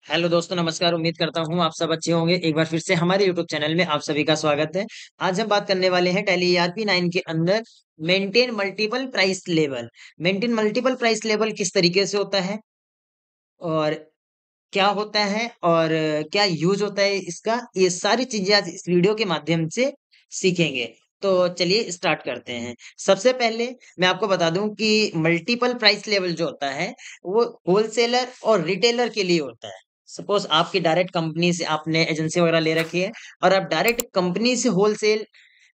Hello दोस्तों, नमस्कार। उम्मीद करता हूँ आप सब अच्छे होंगे। एक बार फिर से हमारे यूट्यूब चैनल में आप सभी का स्वागत है। आज हम बात करने वाले हैं टैली ईआरपी 9 के अंदर maintain multiple price level. Maintain multiple price level किस तरीके से होता है और क्या होता है और क्या यूज होता है इसका, ये सारी चीजें आज इस वीडियो के माध्यम से सीखेंगे। तो चलिए स्टार्ट करते हैं। सबसे पहले मैं आपको बता दूं कि मल्टीपल प्राइस लेवल जो होता है वो होलसेलर और रिटेलर के लिए होता है। सपोज आपकी डायरेक्ट कंपनी से आपने एजेंसी वगैरह ले रखी है और आप डायरेक्ट कंपनी से होलसेल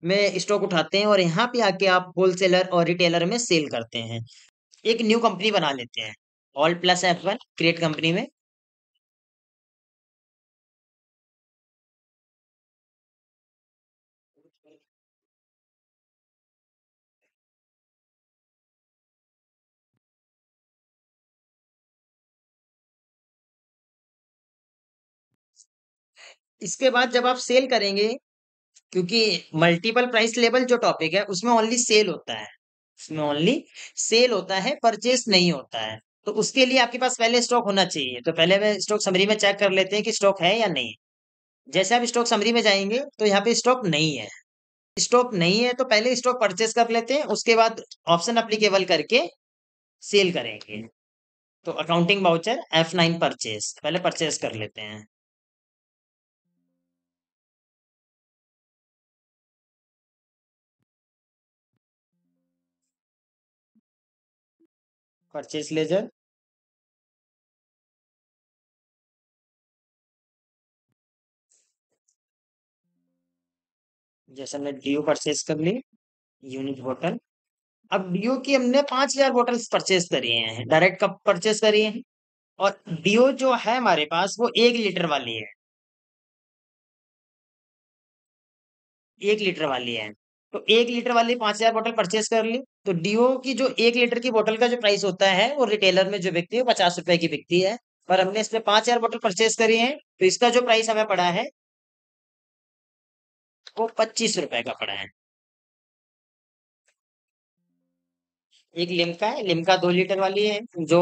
में स्टॉक उठाते हैं और यहाँ पे आके आप होलसेलर और रिटेलर में सेल करते हैं। एक न्यू कंपनी बना लेते हैं, all plus F1 create company में। इसके बाद जब आप सेल करेंगे, क्योंकि मल्टीपल प्राइस लेवल जो टॉपिक है उसमें ओनली सेल होता है, उसमें ओनली सेल होता है, परचेस नहीं होता है। तो उसके लिए आपके पास पहले स्टॉक होना चाहिए। तो पहले मैं स्टॉक समरी में चेक कर लेते हैं कि स्टॉक है या नहीं। जैसे आप स्टॉक समरी में जाएंगे तो यहाँ पे स्टॉक नहीं है। स्टॉक नहीं है तो पहले स्टॉक परचेस कर लेते हैं, उसके बाद ऑप्शन अप्लीकेबल करके सेल करेंगे। तो अकाउंटिंग वाउचर F9 परचेस पहले परचेस कर लेते हैं। परचेस लेजर, जैसे हमने ड्यू परचेस कर ली, यूनिट बोतल। अब डीओ की हमने 5,000 बोतल्स परचेज करी हैं, डायरेक्ट कब परचेज करी हैं। और डीओ जो है हमारे पास वो 1 लीटर वाली है, 1 लीटर वाली है। तो 1 लीटर वाली 5,000 बोतल परचेज कर ली। तो डीओ की जो 1 लीटर की बोतल का जो प्राइस होता है वो रिटेलर में जो बिकती है 50 रुपए की बिकती है। पर हमने इसमें 5,000 बोतल परचेज करी है तो इसका जो प्राइस हमें पड़ा है वो 25 रुपए का पड़ा है। एक लिम्का है, लिम्का 2 लीटर वाली है। जो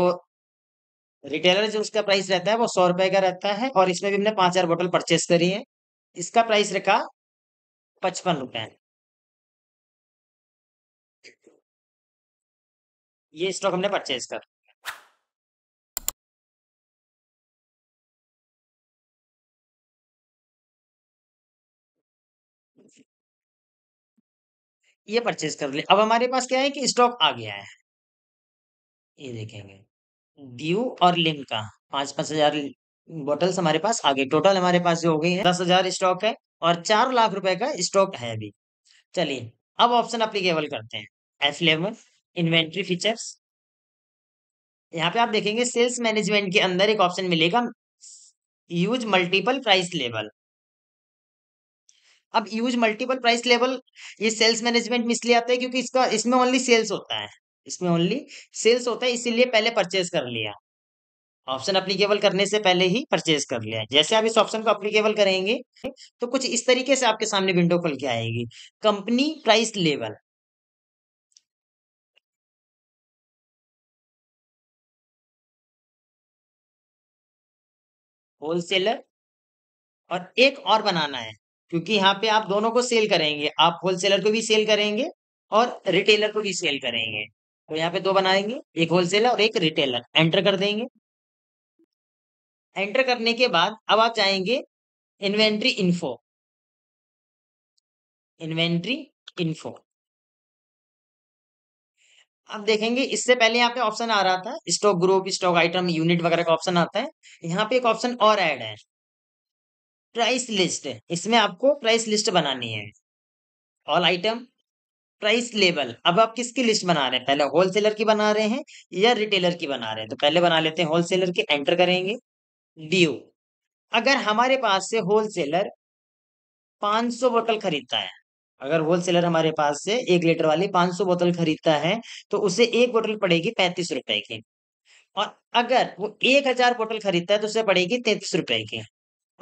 रिटेलर जो उसका प्राइस रहता है वो 100 रुपए का रहता है और इसमें भी हमने 5,000 बोतल परचेस करी है। इसका प्राइस रखा 55 रुपए। ये स्टॉक हमने परचेज कर, ये परचेज कर लिया। अब हमारे पास क्या है कि स्टॉक आ गया है। ये देखेंगे, ड्यू और लिम्का 5,000 बोतल्स हमारे पास आ गई। टोटल हमारे पास जो हो गई है 10,000 स्टॉक है और 4 लाख रुपए का स्टॉक है अभी। चलिए अब ऑप्शन अप्लीकेबल करते हैं। F11 inventory features. यहाँ पे आप देखेंगे सेल्स मैनेजमेंट के अंदर एक ऑप्शन मिलेगा, यूज मल्टीपल प्राइस लेवल। अब यूज मल्टीपल प्राइस लेवल ये सेल्स मैनेजमेंट में इसलिए आता है क्योंकि इसका इसमें ओनली सेल्स होता है, इसमें ओनली सेल्स होता है, इसीलिए पहले परचेज कर लिया। ऑप्शन अप्लीकेबल करने से पहले ही परचेज कर लिया। जैसे आप इस ऑप्शन को अप्लीकेबल करेंगे तो कुछ इस तरीके से आपके सामने विंडो खुल के आएगी। कंपनी प्राइस लेवल, होलसेलर, और एक और बनाना है क्योंकि यहाँ पे आप दोनों को सेल करेंगे, आप होलसेलर को भी सेल करेंगे और रिटेलर को भी सेल करेंगे। तो यहाँ पे दो बनाएंगे, एक होलसेलर और एक रिटेलर। एंटर कर देंगे। एंटर करने के बाद अब आप जाएंगे इन्वेंट्री इन्फो, इन्वेंट्री इन्फो। अब देखेंगे इससे पहले यहाँ पे ऑप्शन आ रहा था stock group, stock item, unit वगैरह का ऑप्शन आता है। यहाँ पे एक ऑप्शन और ऐड है, प्राइस लिस्ट। इसमें आपको प्राइस लिस्ट बनानी है। All item, price level. अब आप किसकी लिस्ट बना रहे हैं, पहले होलसेलर की बना रहे हैं या रिटेलर की बना रहे हैं। तो पहले बना लेते हैं होलसेलर की। एंटर करेंगे। ड्यू, अगर हमारे पास से होलसेलर 500 बोतल खरीदता है, अगर होलसेलर हमारे पास से 1 लीटर वाली 500 बोतल खरीदता है तो उसे एक बोतल पड़ेगी 35 रुपए की। और अगर वो 1,000 बोतल खरीदता है तो उसे पड़ेगी 33 रुपए की।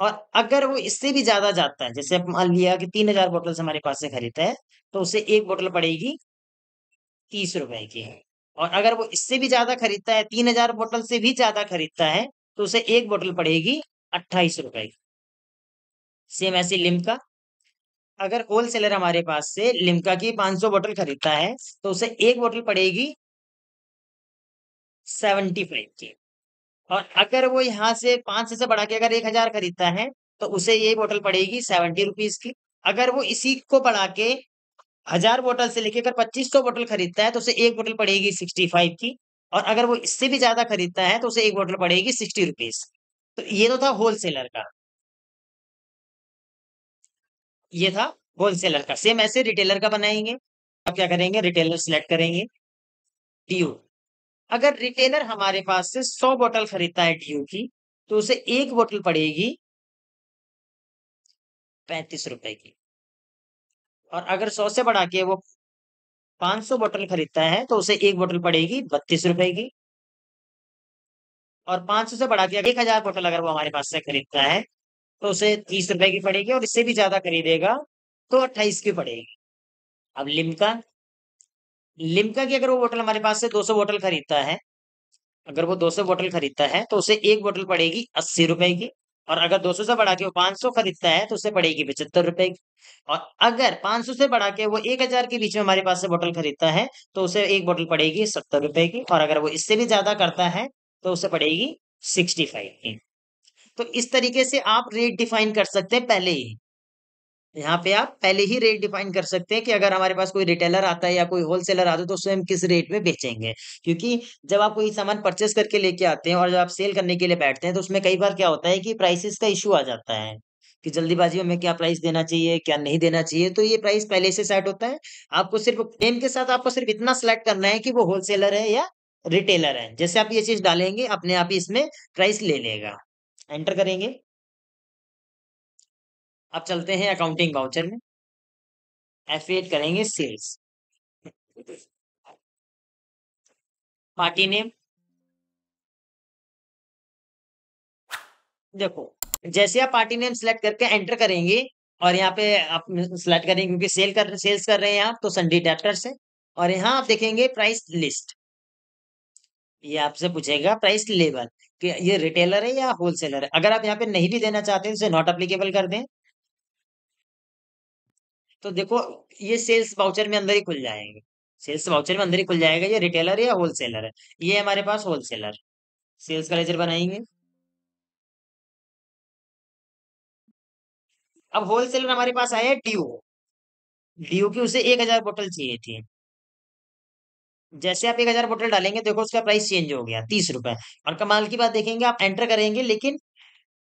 और अगर वो इससे भी ज्यादा जाता है, जैसे अब मान लिया कि 3,000 बोतल हमारे पास से खरीदता है तो उसे एक बोतल पड़ेगी 30 रुपए की। और अगर वो इससे भी ज्यादा खरीदता है, 3,000 बोतल से भी ज्यादा खरीदता है, तो उसे एक बोतल पड़ेगी 28 रुपए की। सेम ऐसी लिम्का, अगर होलसेलर हमारे पास से लिम्का की 500 बोतल खरीदता है तो उसे एक बोतल पड़ेगी 75 की। और अगर वो यहाँ से 500 से बढ़ा के अगर 1000 खरीदता है तो उसे ये बोतल पड़ेगी 70 रुपीज की। अगर वो इसी को बढ़ा के 1000 बोतल से लेके अगर 2500 बोतल खरीदता है तो उसे एक बोतल पड़ेगी 65 की। और अगर वो इससे भी ज्यादा खरीदता है तो उसे एक बोतल पड़ेगी 60 रुपीज। तो ये तो था होलसेलर का, ये था होलसेलर का। सेम ऐसे रिटेलर का बनाएंगे। आप क्या करेंगे, रिटेलर सिलेक्ट करेंगे, डीयू। अगर रिटेलर हमारे पास से 100 बोतल खरीदता है डीयू की तो उसे एक बोतल पड़ेगी 35 रुपए की। और अगर 100 से बढ़ा के वो 500 बोतल खरीदता है तो उसे एक बोतल पड़ेगी 32 रुपए की। और 500 से बढ़ा के 1000 बोतल अगर वो हमारे पास से खरीदता है तो उसे 30 रुपए की पड़ेगी। और इससे भी ज्यादा खरीदेगा तो 28 की पड़ेगी। अब लिम्का, लिम्का की अगर वो बोतल हमारे पास से 200 बोतल खरीदता है, अगर वो 200 बोतल खरीदता है तो उसे एक बोतल पड़ेगी 80 रुपए की। और अगर 200 से बढ़ा के वो 500 खरीदता है तो उसे पड़ेगी 75 रुपए की। और अगर 500 से बढ़ा के वो 1000 के बीच में हमारे पास से बोतल खरीदता है तो उसे एक बोतल पड़ेगी 70 रुपए की। और अगर वो इससे भी ज्यादा करता है तो उसे पड़ेगी 65 की। तो इस तरीके से आप रेट डिफाइन कर सकते हैं पहले ही। यहाँ पे आप पहले ही रेट डिफाइन कर सकते हैं कि अगर हमारे पास कोई रिटेलर आता है या कोई होलसेलर आता है तो उससे हम किस रेट में बेचेंगे। क्योंकि जब आप कोई सामान परचेस करके लेके आते हैं और जब आप सेल करने के लिए बैठते हैं तो उसमें कई बार क्या होता है कि प्राइसेस का इशू आ जाता है कि जल्दीबाजी में हमें क्या प्राइस देना चाहिए क्या नहीं देना चाहिए। तो ये प्राइस पहले से सेट होता है। आपको सिर्फ नेम के साथ आपको सिर्फ इतना सेलेक्ट करना है कि वो होलसेलर है या रिटेलर है। जैसे आप ये चीज डालेंगे अपने आप ही इसमें प्राइस ले लेगा। एंटर करेंगे। अब चलते हैं अकाउंटिंग वाउचर में, एफिलिएट करेंगे सेल्स। पार्टी नेम, देखो जैसे आप पार्टी नेम सेलेक्ट करके एंटर करेंगे और यहाँ पे आप सेलेक्ट करेंगे क्योंकि सेल्स कर रहे हैं आप तो संडी डेप्टर्स है। और यहाँ आप देखेंगे प्राइस लिस्ट, ये आपसे पूछेगा प्राइस लेवल कि ये रिटेलर है या होलसेलर है। अगर आप यहाँ पे नहीं भी देना चाहते हैं तो नॉट अप्लीकेबल कर दें। तो देखो ये सेल्स वाउचर में अंदर ही खुल जाएंगे, सेल्स वाउचर में अंदर ही खुल जाएगा ये रिटेलर है या होलसेलर है। ये हमारे पास होलसेलर, सेल्स का लेजर बनाएंगे। अब होलसेलर हमारे पास आया है ड्यू, ड्यू की उसे 1000 बोतल चाहिए थी। जैसे आप 1000 बोतल डालेंगे देखो उसका प्राइस चेंज हो गया 30 रुपए। और कमाल की बात देखेंगे आप एंटर करेंगे लेकिन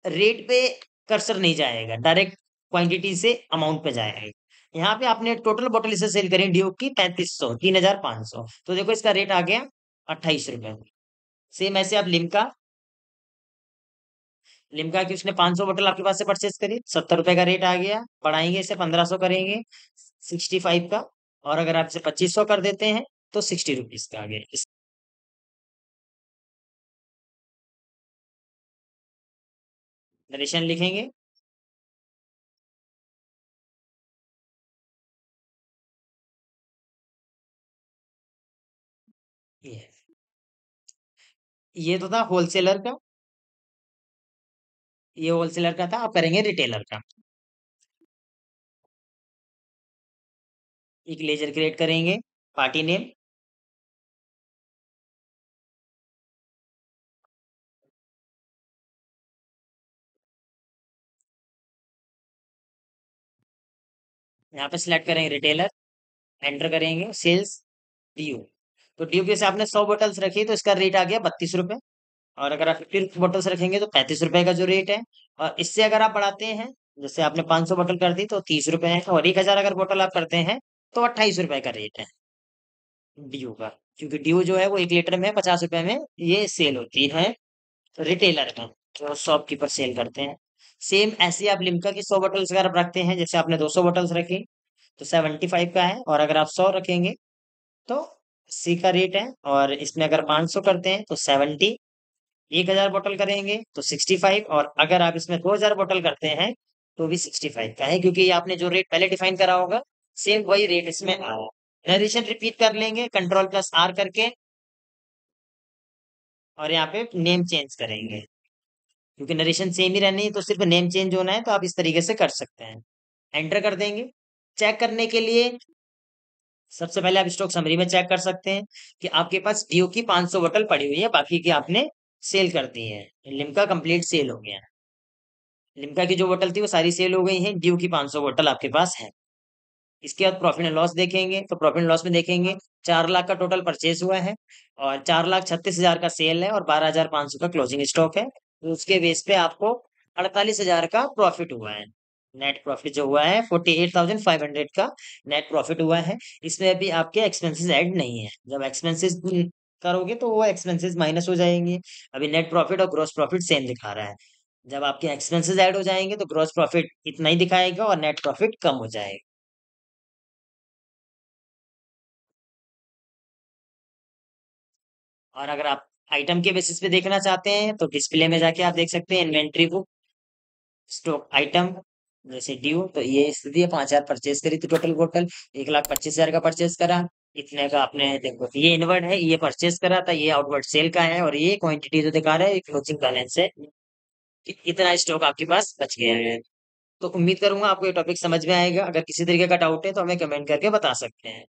रेट पे कर्सर नहीं जाएगा, डायरेक्ट क्वांटिटी से अमाउंट पे जाएगा। यहाँ पे आपने टोटल बोतल इसे सेल करी ड्यू की 3500, 3500, तो देखो इसका रेट आ गया 28 रुपए। सेम ऐसे आप लिम्का, लिम्का की उसने 500 बोतल आपके पास से परचेस करी, 70 रुपए का रेट आ गया। बढ़ाएंगे इसे 1500 करेंगे 65 का। और अगर आप इसे 2500 कर देते हैं तो 60 रुपीज का आ गया। इस नरेशन लिखेंगे। ये ये तो था होलसेलर का, ये होलसेलर का था। अब करेंगे रिटेलर का। एक लेजर क्रिएट करेंगे, पार्टी नेम, यहाँ पे सिलेक्ट करेंगे रिटेलर, एंटर करेंगे सेल्स ड्यू। तो ड्यू के से आपने 100 बोतल्स रखी तो इसका रेट आ गया 32 रुपए। और अगर आप 50 बोतल्स रखेंगे तो 35 रुपए का जो रेट है। और इससे अगर आप बढ़ाते हैं, जैसे आपने 500 बोतल कर दी तो 30 रुपए है। और 1000 अगर बोतल आप करते हैं तो 28 रुपए का रेट है ड्यू का। क्योंकि ड्यू जो है वो 1 लीटर में 50 रुपए में ये सेल होती है रिटेलर में, जो शॉपकीपर सेल करते हैं। सेम ऐसे आप लिम्का की 100 बोतल्स अगर आप रखते हैं, जैसे आपने 200 बोतल्स रखी तो 75 का है। और अगर आप 100 रखेंगे तो 80 का रेट है। और इसमें अगर 500 करते हैं तो 70, 1000 बोतल करेंगे तो 65। और अगर आप इसमें 2000 बोतल करते हैं तो भी 65 का है, क्योंकि ये आपने जो रेट पहले डिफाइन करा होगा सेम वही रेट इसमें आया। नरेशन रिपीट कर लेंगे कंट्रोल+R करके और यहाँ पे नेम चेंज करेंगे। क्योंकि नरेशन सेम ही रहनी है, तो सिर्फ नेम चेंज होना है, तो आप इस तरीके से कर सकते हैं। एंटर कर देंगे। चेक करने के लिए सबसे पहले आप स्टॉक समरी में चेक कर सकते हैं कि आपके पास ड्यू की 500 बोतल पड़ी हुई है, बाकी की आपने सेल कर दी है। लिम्का कंप्लीट सेल हो गया। लिम्का की जो बोतल थी वो सारी सेल हो गई है, ड्यू की 500 बोतल आपके पास है। इसके बाद प्रॉफिट एंड लॉस देखेंगे, तो प्रॉफिट एंड लॉस में देखेंगे 4 लाख का टोटल परचेज हुआ है और 4,36,000 का सेल है और 12,500 का क्लोजिंग स्टॉक है, तो उसके बेस पे आपको 48,000 का प्रॉफिट हुआ है। नेट प्रॉफिट जो हुआ है 48,500 का नेट प्रॉफिट हुआ है। इसमें अभी आपके एक्सपेंसेस ऐड नहीं है। जब एक्सपेंसेस करोगे तो वो एक्सपेंसेस माइनस हो जाएंगे। अभी नेट प्रॉफिट और ग्रॉस प्रॉफिट सेम दिखा रहा है। जब आपके एक्सपेंसेस ऐड हो जाएंगे तो ग्रॉस प्रॉफिट इतना ही दिखाएगा और नेट प्रॉफिट कम हो जाएगा। और अगर आप आइटम के बेसिस पे देखना चाहते हैं तो डिस्प्ले में जाके आप देख सकते हैं इन्वेंट्री बुक, स्टॉक आइटम, जैसे ड्यू, तो ये स्थिति है 5,000 परचेज करी थी, टोटल 1,25,000 का परचेज करा। इतने का आपने देखो, ये इनवर्ड है, ये परचेज करा था, ये आउटवर्ड सेल का है और ये क्वांटिटी जो दिखा रहा है ये क्लोजिंग बैलेंस है। इतना स्टॉक आपके पास बच गया है। तो उम्मीद करूंगा आपको ये टॉपिक समझ में आएगा। अगर किसी तरीके का डाउट है तो हमें कमेंट करके बता सकते हैं।